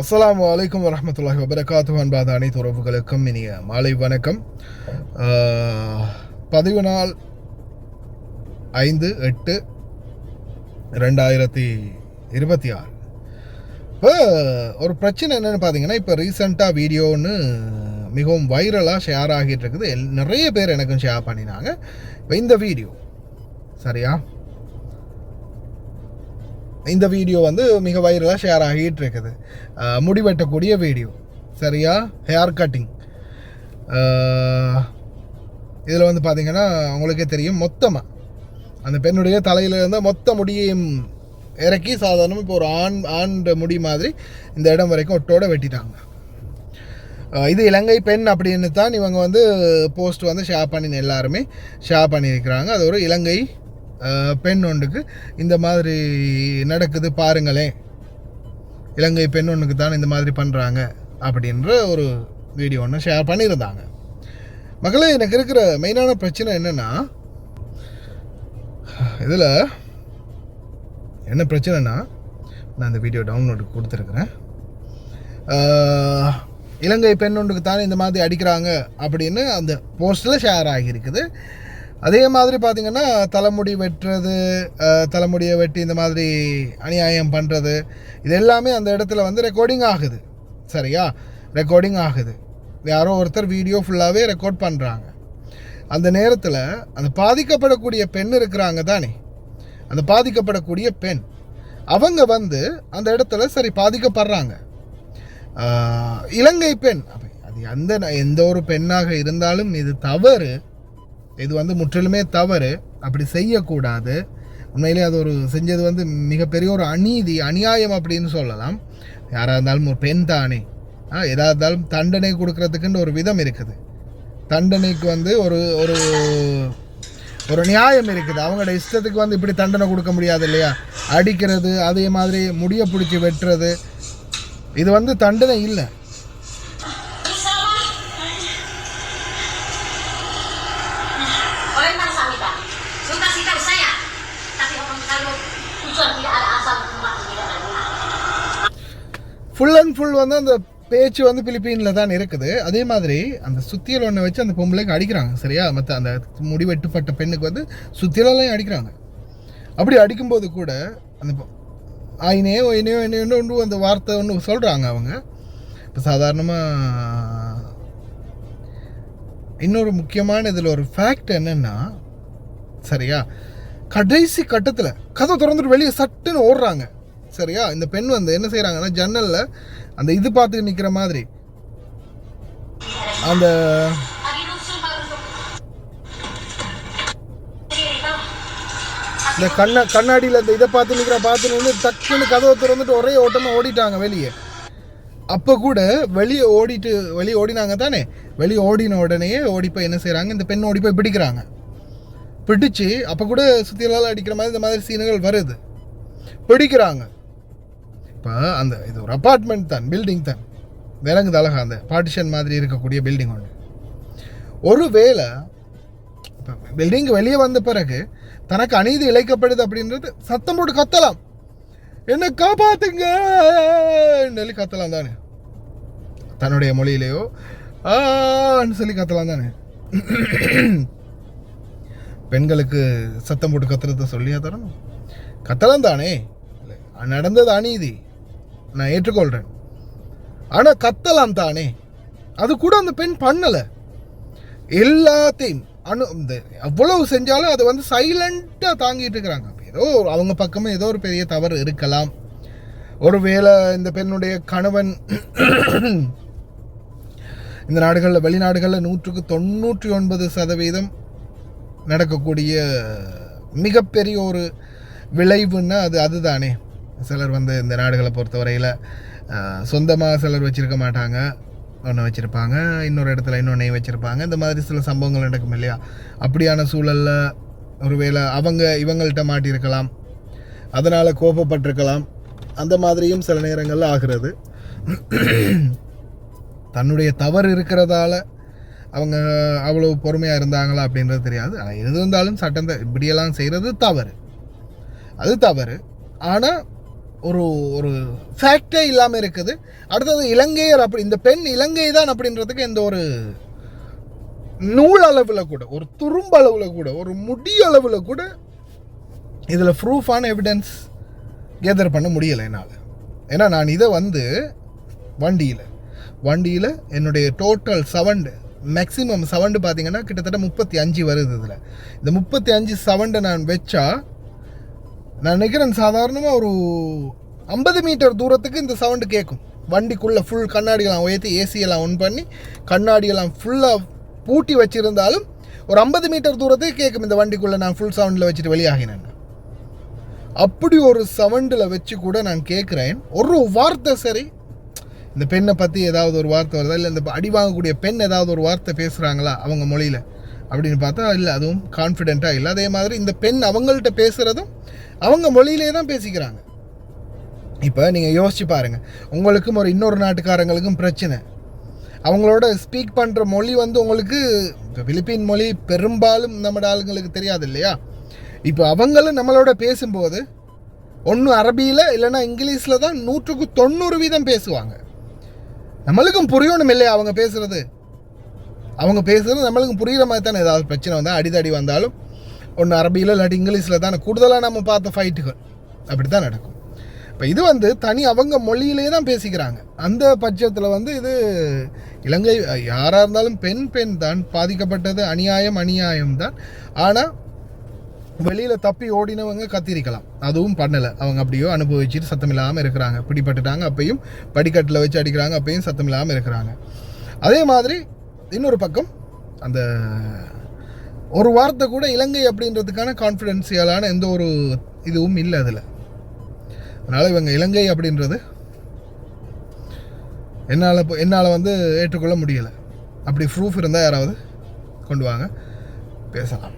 அஸ்ஸலாமு அலைக்கும் வரஹ்மத்துல்லாஹி வபரகாத்துஹு. அன்பான அனைத்து உறவுகளுக்கும் இனிய மாலை வணக்கம். பதிவு நாள் 5/8/2026. இப்போ ஒரு பிரச்சனை என்னென்னு பார்த்தீங்கன்னா, இப்போ ரீசெண்டாக வீடியோன்னு மிகவும் வைரலாக ஷேர் ஆகிட்டு இருக்குது. நிறைய பேர் எனக்கும் ஷேர் பண்ணினாங்க. இப்போ இந்த வீடியோ சரியா, இந்த வீடியோ மிக வைரலாக ஷேர் ஆகிட்டு இருக்குது. முடிவெட்டக்கூடிய வீடியோ சரியா, ஹேர் கட்டிங். இதில் பார்த்தீங்கன்னா உங்களுக்கே தெரியும், மொத்தமாக அந்த பெண்ணுடைய தலையில் இருந்தால் மொத்த முடியையும் இறக்கி சாதாரணமாக இப்போ ஒரு ஆண் முடி மாதிரி இந்த இடம் வரைக்கும் ஒட்டோடு வெட்டிட்டாங்க. இது இலங்கை பெண் அப்படின்னு தான் இவங்க போஸ்ட் ஷேர் பண்ணி எல்லாருமே ஷேர் பண்ணியிருக்கிறாங்க. அது ஒரு இலங்கை பெண் ஒன்றுக்கு இந்த மாதிரி நடக்குது பாருங்களேன், இலங்கை பெண் ஒன்றுக்கு தான் இந்த மாதிரி பண்ணுறாங்க அப்படின்ற ஒரு வீடியோ ஒன்று ஷேர் பண்ணியிருந்தாங்க. மக்களே, எனக்கு இருக்கிற மெயினான பிரச்சனை என்னென்னா, இதில் என்ன பிரச்சனைனா, நான் இந்த வீடியோ டவுன்லோடு கொடுத்துருக்குறேன். இலங்கை பெண் ஒன்றுக்கு தானே இந்த மாதிரி அடிக்கிறாங்க அப்படின்னு அந்த போஸ்ட்டில் ஷேர் ஆகியிருக்குது. அதே மாதிரி பார்த்திங்கன்னா, தலைமுடி வெட்டுறது, தலைமுடியை வெட்டி இந்த மாதிரி அநியாயம் பண்ணுறது, இது எல்லாமே அந்த இடத்துல ரெக்கார்டிங் ஆகுது. சரியா, ரெக்கார்டிங் ஆகுது. யாரோ ஒருத்தர் வீடியோ ஃபுல்லாகவே ரெக்கார்ட் பண்ணுறாங்க. அந்த நேரத்தில் அந்த பாதிக்கப்படக்கூடிய பெண் இருக்கிறாங்க தானே, அந்த பாதிக்கப்படக்கூடிய பெண் அவங்க அந்த இடத்துல சரி பாதிக்கப்படுறாங்க. இலங்கை பெண், அது எந்த ஒரு பெண்ணாக இருந்தாலும் இது தவறு. இது முற்றிலுமே தவறு. அப்படி செய்யக்கூடாது. உண்மையிலே அது ஒரு செஞ்சது மிகப்பெரிய ஒரு அநியாயம் அப்படின்னு சொல்லலாம். யாராக இருந்தாலும் ஒரு பெண் தானே, எதாக இருந்தாலும் தண்டனை கொடுக்கறதுக்குன்னு ஒரு விதம் இருக்குது. தண்டனைக்கு ஒரு ஒரு ஒரு நியாயம் இருக்குது. அவங்களோட இஷ்டத்துக்கு இப்படி தண்டனை கொடுக்க முடியாது இல்லையா. அடிக்கிறது, அதே மாதிரி முடியை பிடிச்சி வெட்டுறது, இது தண்டனை இல்லை. ஃபுல் அண்ட் ஃபுல் அந்த பேச்சு பிலிப்பீனில் தான் இருக்குது. அதே மாதிரி அந்த சுத்தியல் ஒன்றை வச்சு அந்த பொம்பளைக்கு அடிக்கிறாங்க. சரியா, மற்ற அந்த முடிவெட்டுப்பட்ட பெண்ணுக்கு சுத்தியலையும் அடிக்கிறாங்க. அப்படி அடிக்கும்போது கூட அந்த ஆயினே ஒயினோ ஒன்று அந்த வார்த்தை ஒன்று சொல்கிறாங்க அவங்க. இப்போ சாதாரணமாக இன்னொரு முக்கியமான இதில் ஒரு ஃபேக்ட் என்னென்னா, சரியா, கடைசி கட்டத்தில் கதை திறந்துட்டு வெளியே சட்டுன்னு ஓடுறாங்க. சரியா, இந்த பெண் என்ன செய்கிறாங்கன்னா, ஜன்னலில் அந்த இது பார்த்து நிற்கிற மாதிரி அந்த இந்த கண்ணாடியில் அந்த இதை பார்த்து நிற்கிற டக்குன்னு கதவை திறந்துட்டு ஒரே ஓட்டமாக ஓடிட்டாங்க வெளியே. அப்போ கூட வெளியே ஓடினாங்க தானே. வெளியே ஓடின உடனேயே ஓடிப்போய் என்ன செய்கிறாங்க, இந்த பெண் ஓடிப்போய் பிடிக்கிறாங்க. பிடிச்சி அப்போ கூட சுத்தியலால் அடிக்கிற மாதிரி இந்த மாதிரி சீனுகள் வருது. பிடிக்கிறாங்க. இப்போ இது ஒரு அப்பார்ட்மெண்ட் தான், பில்டிங் தான், விலங்குது அழகா அந்த பார்ட்டிஷன் மாதிரி இருக்கக்கூடிய பில்டிங் ஒன்று. ஒரு வேளை இப்போ பில்டிங் வெளியே வந்த பிறகு தனக்கு அநீதி இழைக்கப்படுது அப்படின்றது சத்தம் போட்டு கத்தலாம், என்ன காப்பாத்துங்க சொல்லி கத்தலாம் தானே, தன்னுடைய மொழியிலேயோ சொல்லி கத்தலாம் தானே. பெண்களுக்கு சத்தம் போட்டு கத்துறத சொல்லியா தரணும்? கத்தலாம் தானே. நடந்தது அநீதி, நான் ஏற்றுக்கொள்கிறேன். ஆனால் கத்தலாம் தானே. அது கூட அந்த பெண் பண்ணலை. எல்லாத்தையும் அவ்வளவு செஞ்சாலும் அது சைலண்ட்டாக தாங்கிட்டு இருக்கிறாங்க. ஏதோ அவங்க பக்கமே ஏதோ ஒரு பெரிய தவறு இருக்கலாம். ஒருவேளை இந்த பெண்ணுடைய கணவன் இந்த நாடுகளில், வெளிநாடுகளில் 199% நடக்கக்கூடிய மிகப்பெரிய ஒரு விளைவுன்னா அதுதானே. சிலர் இந்த நாடுகளை பொறுத்தவரையில் சொந்தமாக சிலர் வச்சுருக்க மாட்டாங்க, ஒன்று வச்சுருப்பாங்க, இன்னொரு இடத்துல இன்னொன்னையும் வச்சுருப்பாங்க. இந்த மாதிரி சில சம்பவங்கள் நடக்கும் இல்லையா. அப்படியான சூழலில் ஒருவேளை இவங்கள்ட்ட மாட்டியிருக்கலாம், அதனால் கோபப்பட்டிருக்கலாம். அந்த மாதிரியும் சில நேரங்களில் ஆகிறது. தன்னுடைய தவறு இருக்கிறதால அவங்க அவ்வளோ பொறுமையாக இருந்தாங்களா அப்படின்றது தெரியாது. ஆனால் எது இருந்தாலும் சட்டம் இப்படியெல்லாம் செய்கிறது தவறு, அது தவறு. ஆனால் ஒரு ஒரு ஃபேக்டே இல்லாமல் இருக்குது. அடுத்தது இலங்கையர் அப்படி, இந்த பெண் இலங்கை தான் அப்படின்றதுக்கு எந்த ஒரு நூல் அளவில் கூட, ஒரு துரும்பளவில் கூட, ஒரு முடியளவில் கூட இதில் ப்ரூஃபான எவிடன்ஸ் கேதர் பண்ண முடியலை என்னால். ஏன்னா நான் இதை வந்து வண்டியில் என்னுடைய டோட்டல் சவுண்டு, மேக்ஸிமம் சவுண்டு பார்த்தீங்கன்னா கிட்டத்தட்ட 35 வருது. இதில் இந்த 35 சவுண்டை நான் வச்சா, நான் நினைக்கிறேன் சாதாரணமாக ஒரு 50 மீட்டர் தூரத்துக்கு இந்த சவுண்டு கேட்கும். வண்டிக்குள்ளே ஃபுல் கண்ணாடியெல்லாம் உயர்த்தி ஏசியெல்லாம் ஒன் பண்ணி கண்ணாடியெல்லாம் ஃபுல்லாக பூட்டி வச்சுருந்தாலும் ஒரு 50 மீட்டர் தூரத்துக்கு கேட்கும் இந்த வண்டிக்குள்ளே நான் ஃபுல் சவுண்டில் வச்சுட்டு வெளியாகினேன். அப்படி ஒரு சவுண்டில் வச்சு கூட நான் கேட்குறேன். ஒரு வார்த்தை சரி, இந்த பெண்ணை பற்றி ஏதாவது ஒரு வார்த்தை வருதா, இல்லை இந்த அடி வாங்கக்கூடிய பெண் ஏதாவது ஒரு வார்த்தை பேசுகிறாங்களா அவங்க மொழியில் அப்படின்னு பார்த்தா இல்லை, அதுவும் கான்ஃபிடென்ட்டாக இல்லை. அதே மாதிரி இந்த பெண் அவங்கள்ட்ட பேசுகிறதும் அவங்க மொழியிலே தான் பேசிக்கிறாங்க. இப்போ நீங்கள் யோசிச்சு பாருங்கள், உங்களுக்கும் ஒரு இன்னொரு நாட்டுக்காரங்களுக்கும் பிரச்சனை, அவங்களோட ஸ்பீக் பண்ணுற மொழி வந்து உங்களுக்கு இப்போ பிலிப்பீன் மொழி பெரும்பாலும் நம்ம ஆளுங்களுக்கு தெரியாது இல்லையா. இப்போ அவங்களும் நம்மளோட பேசும்போது ஒன்று அரபியில் இல்லைன்னா இங்கிலீஷில் தான் 190% பேசுவாங்க. நம்மளுக்கும் புரியணும் இல்லையா அவங்க பேசுகிறது நம்மளுக்கும் புரிகிற மாதிரி தானே. ஏதாவது பிரச்சனை வந்தால் அடிதடி வந்தாலும் ஒன்று அரபியில் இல்லாட்டி இங்கிலீஷில் தானே கூடுதலாக நம்ம பார்த்த ஃபைட்டுகள் அப்படி தான் நடக்கும். இப்போ இது வந்து தனி அவங்க மொழியிலே தான் பேசிக்கிறாங்க. அந்த பட்சத்தில் வந்து இது இலங்கை யாராக இருந்தாலும் பெண் தான் பாதிக்கப்பட்டது, அநியாயம் தான். ஆனால் வெளியில் தப்பி ஓடினவங்க கத்திரிக்கலாம், அதுவும் பண்ணலை. அவங்க அப்படியோ அனுபவிச்சுட்டு சத்தம் இல்லாமல் இருக்கிறாங்க. பிடிபட்டுட்டாங்க, அப்பையும் படிக்கட்டில் வச்சு அடிக்கிறாங்க, அப்பையும் சத்தம் இல்லாமல் இருக்கிறாங்க. அதே மாதிரி இன்னொரு பக்கம் அந்த ஒரு வார்த்தை கூட இலங்கை அப்படின்றதுக்கான கான்ஃபிடென்ஷியலான எந்த ஒரு இதுவும் இல்லை அதில். அதனால் இவங்க இலங்கை அப்படின்றது என்னால் வந்து ஏற்றுக்கொள்ள முடியலை. அப்படி ப்ரூஃப் இருந்தால் யாராவது கொண்டு வாங்க, பேசலாம்.